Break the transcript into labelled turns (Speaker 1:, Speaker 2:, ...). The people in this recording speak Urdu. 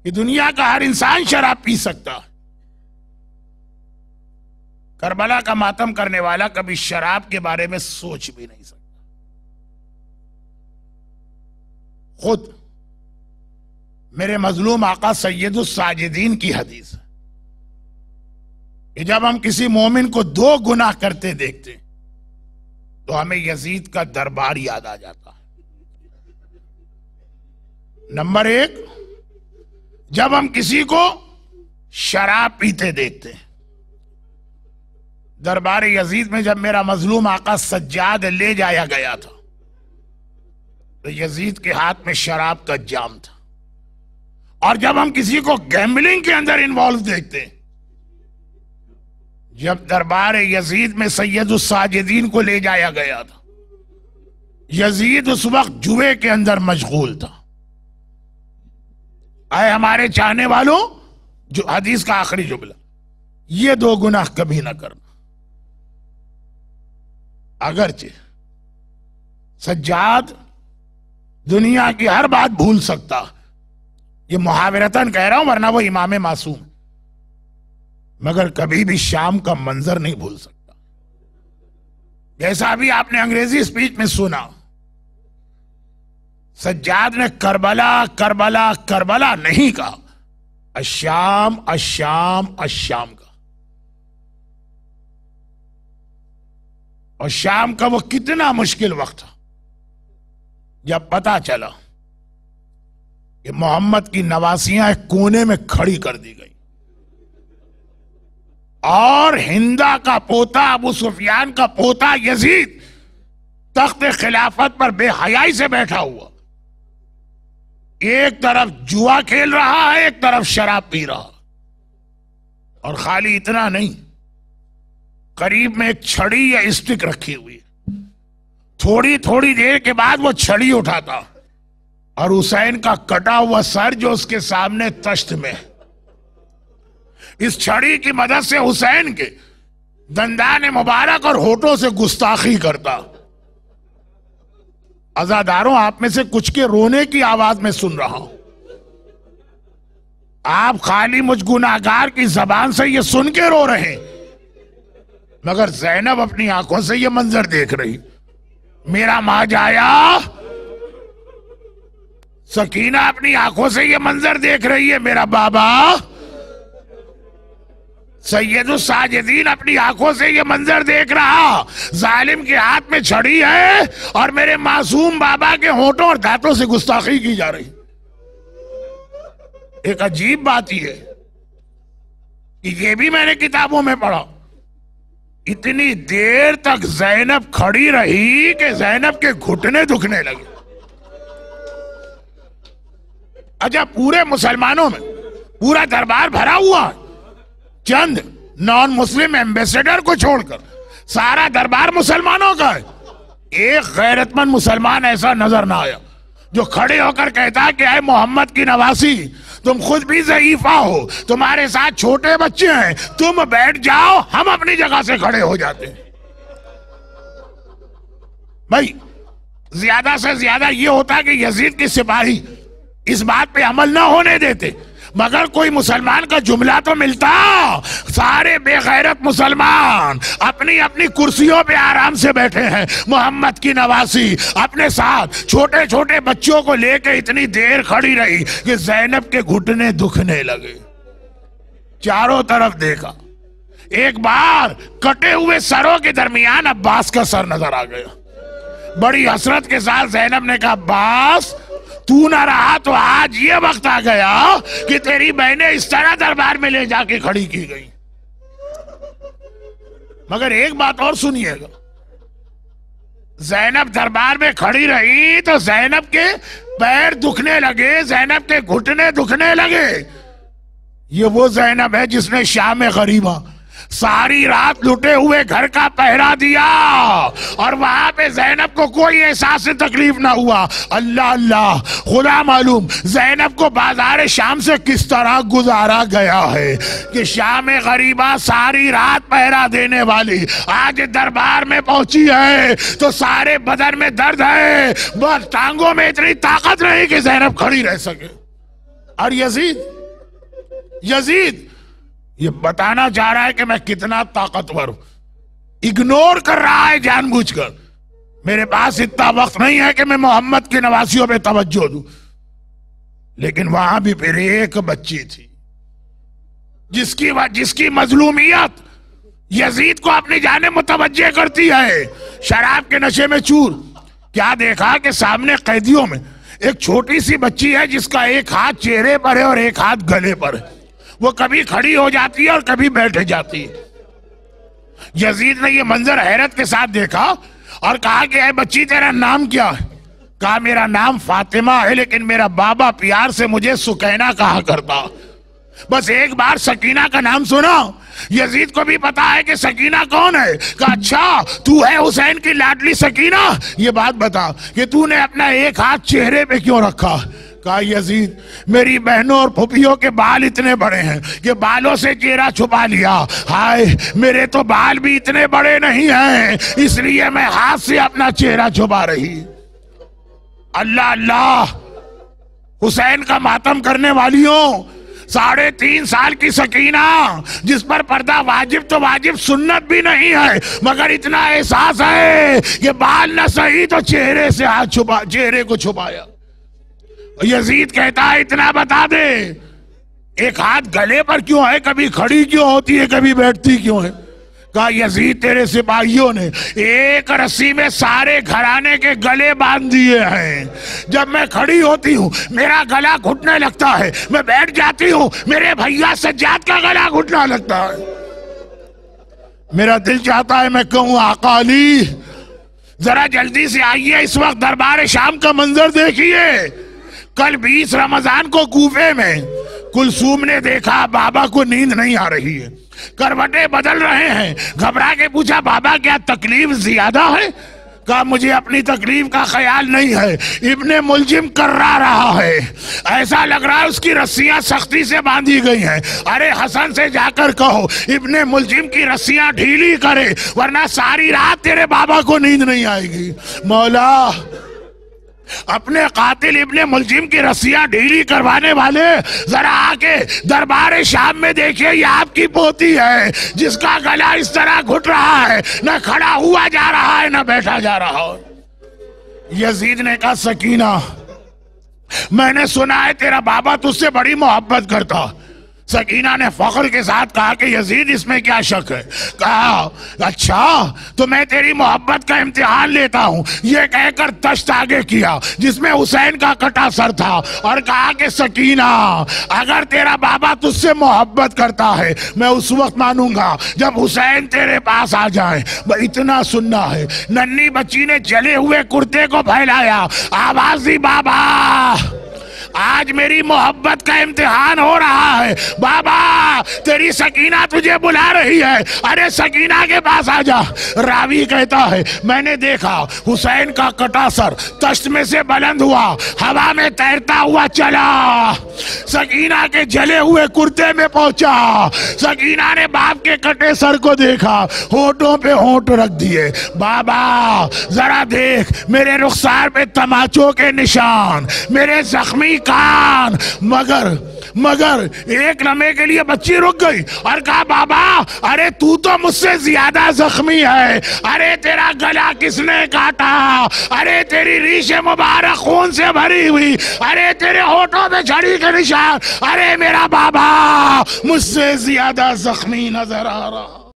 Speaker 1: کہ دنیا کا ہر انسان شراب پی سکتا ہے. کربلا کا ماتم کرنے والا کبھی شراب کے بارے میں سوچ بھی نہیں سکتا. خود میرے مظلوم آقا سید الساجدین کی حدیث ہے کہ جب ہم کسی مومن کو 2 گناہ کرتے دیکھتے تو ہمیں یزید کا دربار یاد آ جاتا ہے. نمبر 1، جب ہم کسی کو شراب پیتے دیکھتے ہیں. دربار یزید میں جب میرا مظلوم آقا سجاد لے جایا گیا تھا تو یزید کے ہاتھ میں شراب کا جام تھا. اور جب ہم کسی کو گیمبلنگ کے اندر انوالو دیکھتے ہیں، جب دربار یزید میں سید الساجدین کو لے جایا گیا تھا، یزید اس وقت جوئے کے اندر مشغول تھا. اے ہمارے چاہنے والوں، جو حدیث کا آخری جملہ، یہ 2 گناہ کبھی نہ کرنا. اگرچہ سجاد دنیا کی ہر بات بھول سکتا، یہ محاورتاً کہہ رہا ہوں ورنہ وہ امام معصوم، مگر کبھی بھی شام کا منظر نہیں بھول سکتا. جیسا ابھی آپ نے انگریزی اسپیچ میں سنا، سجاد نے کربلا کربلا کربلا نہیں کہا، الشام الشام الشام کا. اور شام کا وہ کتنا مشکل وقت تھا جب پتا چلا کہ محمد کی نواسیاں ایک کونے میں کھڑی کر دی گئی اور ہندا کا پوتا ابو سفیان کا پوتا یزید تخت خلافت پر بے حیائی سے بیٹھا ہوا، ایک طرف جوا کھیل رہا ہے، ایک طرف شراب پی رہا. اور خالی اتنا نہیں، قریب میں ایک چھڑی یا اسٹک رکھی ہوئی، تھوڑی تھوڑی دیر کے بعد وہ چھڑی اٹھاتا اور حسین کا کٹا ہوا سر جو اس کے سامنے تشت میں، اس چھڑی کی مدد سے حسین کے دندان مبارک اور ہونٹوں سے گستاخی کرتا. عزاداروں، آپ میں سے کچھ کے رونے کی آواز میں سن رہا ہوں. آپ خالی مجھ گناہگار کی زبان سے یہ سن کے رو رہے ہیں، مگر زینب اپنی آنکھوں سے یہ منظر دیکھ رہی. میرا ماں جایا سکینہ اپنی آنکھوں سے یہ منظر دیکھ رہی ہے، میرا بابا سید الساجدین اپنی آنکھوں سے یہ منظر دیکھ رہا، ظالم کے ہاتھ میں چھڑی ہے اور میرے معصوم بابا کے ہونٹوں اور دانتوں سے گستاخی کی جا رہی. ایک عجیب بات یہ ہے کہ یہ بھی میں نے کتابوں میں پڑھا، اتنی دیر تک زینب کھڑی رہی کہ زینب کے گھٹنے دکھنے لگے. اچھا، پورے مسلمانوں میں پورا دربار بھرا ہوا ہے، چند نان مسلم ایمبیسیڈر کو چھوڑ کر سارا دربار مسلمانوں کا ہے. ایک غیرت مند مسلمان ایسا نظر نہ آیا جو کھڑے ہو کر کہتا کہ اے محمد کی نواسی، تم خود بھی ضعیفہ ہو، تمہارے ساتھ چھوٹے بچے ہیں، تم بیٹھ جاؤ، ہم اپنی جگہ سے کھڑے ہو جاتے ہیں. بھائی زیادہ سے زیادہ یہ ہوتا کہ یزید کی سپاہی اس بات پہ عمل نہ ہونے دیتے، مگر کوئی مسلمان کا جملہ تو ملتا. سارے بے غیرت مسلمان اپنی اپنی کرسیوں پہ آرام سے بیٹھے ہیں، محمد کی نواسی اپنے ساتھ چھوٹے چھوٹے بچوں کو لے کے اتنی دیر کھڑی رہی کہ زینب کے گھٹنے دکھنے لگے. چاروں طرف دیکھا، ایک بار کٹے ہوئے سروں کے درمیان عباس کا سر نظر آ گیا. بڑی حسرت کے ساتھ زینب نے کہا، عباس تو نہ رہا تو آج یہ وقت آ گیا کہ تیری بہنیں اس طرح دربار میں لے جا کے کھڑی کی گئی. مگر ایک بات اور سنیے گا، زینب دربار میں کھڑی رہی تو زینب کے پیر دکھنے لگے، زینب کے گھٹنے دکھنے لگے. یہ وہ زینب ہے جس نے شام غریبہ ساری رات لٹے ہوئے گھر کا پہرا دیا اور وہاں پہ زینب کو کوئی احساس تکلیف نہ ہوا. اللہ اللہ، خدا معلوم زینب کو بازار شام سے کس طرح گزارا گیا ہے کہ شام غریبہ ساری رات پہرا دینے والی آج دربار میں پہنچی ہے تو سارے بدن میں درد ہے، بس ٹانگوں میں اتنی طاقت نہیں کہ زینب کھڑی رہ سکے. اور یزید یہ بتانا چاہ رہا ہے کہ میں کتنا طاقتور ہوں، اگنور کر رہا ہے جان بوجھ کر. میرے پاس اتنا وقت نہیں ہے کہ میں محمد کے نواسیوں پہ توجہ دوں. لیکن وہاں بھی پھر ایک بچی تھی جس کی مظلومیت یزید کو اپنی جانب متوجہ کرتی ہے. شراب کے نشے میں چور. کیا دیکھا کہ سامنے قیدیوں میں ایک چھوٹی سی بچی ہے جس کا ایک ہاتھ چہرے پر ہے اور ایک ہاتھ گلے پر ہے. وہ کبھی کھڑی ہو جاتی ہے اور کبھی بیٹھ جاتی ہے. یزید نے یہ منظر حیرت کے ساتھ دیکھا اور کہا کہ اے بچی تیرا نام کیا ہے؟ کہا میرا نام فاطمہ ہے، لیکن میرا بابا پیار سے مجھے سکینہ کہا کرتا. بس ایک بار سکینہ کا نام سنا. یزید کو بھی پتا ہے کہ سکینہ کون ہے. کہا اچھا تو ہے حسین کی لاڈلی سکینہ، یہ بات بتا کہ تو نے اپنا ایک ہاتھ چہرے پہ کیوں رکھا؟ کہا یزید میری بہنوں اور پھوپھیوں کے بال اتنے بڑے ہیں کہ بالوں سے چہرہ چھپا لیا. ہائے میرے تو بال بھی اتنے بڑے نہیں ہیں، اس لیے میں ہاتھ سے اپنا چہرہ چھپا رہی. اللہ اللہ، حسین کا ماتم کرنے والیوں، 3.5 سال کی سکینہ جس پر پردہ واجب تو واجب سنت بھی نہیں ہے، مگر اتنا احساس ہے کہ بال نہ صحیح تو چہرے سے چہرے کو چھپایا. یزید کہتا ہے اتنا بتا دے ایک ہاتھ گلے پر کیوں ہے، کبھی کھڑی کیوں ہوتی ہے کبھی بیٹھتی کیوں ہے؟ کہا یزید تیرے سپاہیوں نے ایک رسی میں سارے گھرانے کے گلے باندھ دیے ہیں. جب میں کھڑی ہوتی ہوں میرا گلا گھٹنے لگتا ہے، میں بیٹھ جاتی ہوں میرے بھیا سجاد کا گلا گھٹنا لگتا ہے. میرا دل چاہتا ہے میں کہوں آقا علی ذرا جلدی سے آئیے، اس وقت دربار شام کا منظر دیکھیے. کل 20 رمضان کو کوفے میں کلثوم نے دیکھا بابا کو نیند نہیں آ رہی ہے، کروٹیں بدل رہے ہیں. گھبرا کے پوچھا بابا کیا تکلیف زیادہ ہے؟ کہا مجھے اپنی تکلیف کا خیال نہیں ہے، ابن ملجم کرا رہا ہے، ایسا لگ رہا ہے اس کی رسیاں سختی سے باندھی گئی ہیں. ارے حسن سے جا کر کہو ابن ملجم کی رسیاں ڈھیلی کرے ورنہ ساری رات تیرے بابا کو نیند نہیں آئے گی. مولا اپنے قاتل ابن ملجم کی رسیاں ڈھیلی کروانے والے ذرا آ کے دربار شام میں دیکھیں، یہ آپ کی پوتی ہے جس کا گلا اس طرح گھٹ رہا ہے، نہ کھڑا ہوا جا رہا ہے نہ بیٹھا جا رہا ہے. یزید نے کہا سکینہ میں نے سنا ہے تیرا بابا تجھ سے بڑی محبت کرتا. سکینہ نے فخر کے ساتھ کہا کہ یزید اس میں کیا شک ہے؟ کہا اچھا تو میں تیری محبت کا امتحان لیتا ہوں. یہ کہہ کر تشت آگے کیا جس میں حسین کا کٹا سر تھا اور کہا کہ سکینہ اگر تیرا بابا تجھ سے محبت کرتا ہے میں اس وقت مانوں گا جب حسین تیرے پاس آ جائیں. اتنا سننا ہے. ننھی بچی نے جلے ہوئے کرتے کو پھیلایا، آواز دی بابا آج میری محبت کا امتحان ہو رہا ہے، بابا تیری سکینہ تجھے بلا رہی ہے، ارے سکینہ کے پاس آ جا. راوی کہتا ہے میں نے دیکھا حسین کا کٹا سر تشت میں سے بلند ہوا، ہوا میں تیرتا ہوا چلا، سکینہ کے جلے ہوئے کرتے میں پہنچا. سکینہ نے باپ کے کٹے سر کو دیکھا، ہونٹوں پہ ہونٹ رکھ دیے. بابا ذرا دیکھ میرے رخسار پہ تماچوں کے نشان، میرے زخمی کان. مگر ایک لمحے کے لیے بچی رک گئی اور کہا بابا ارے تو مجھ سے زیادہ زخمی ہے، ارے تیرا گلا کس نے کاٹا، ارے تیری ریش مبارک خون سے بھری ہوئی، ارے تیرے ہونٹوں پہ چھری کے نشان، ارے میرا بابا مجھ سے زیادہ زخمی نظر آ رہا.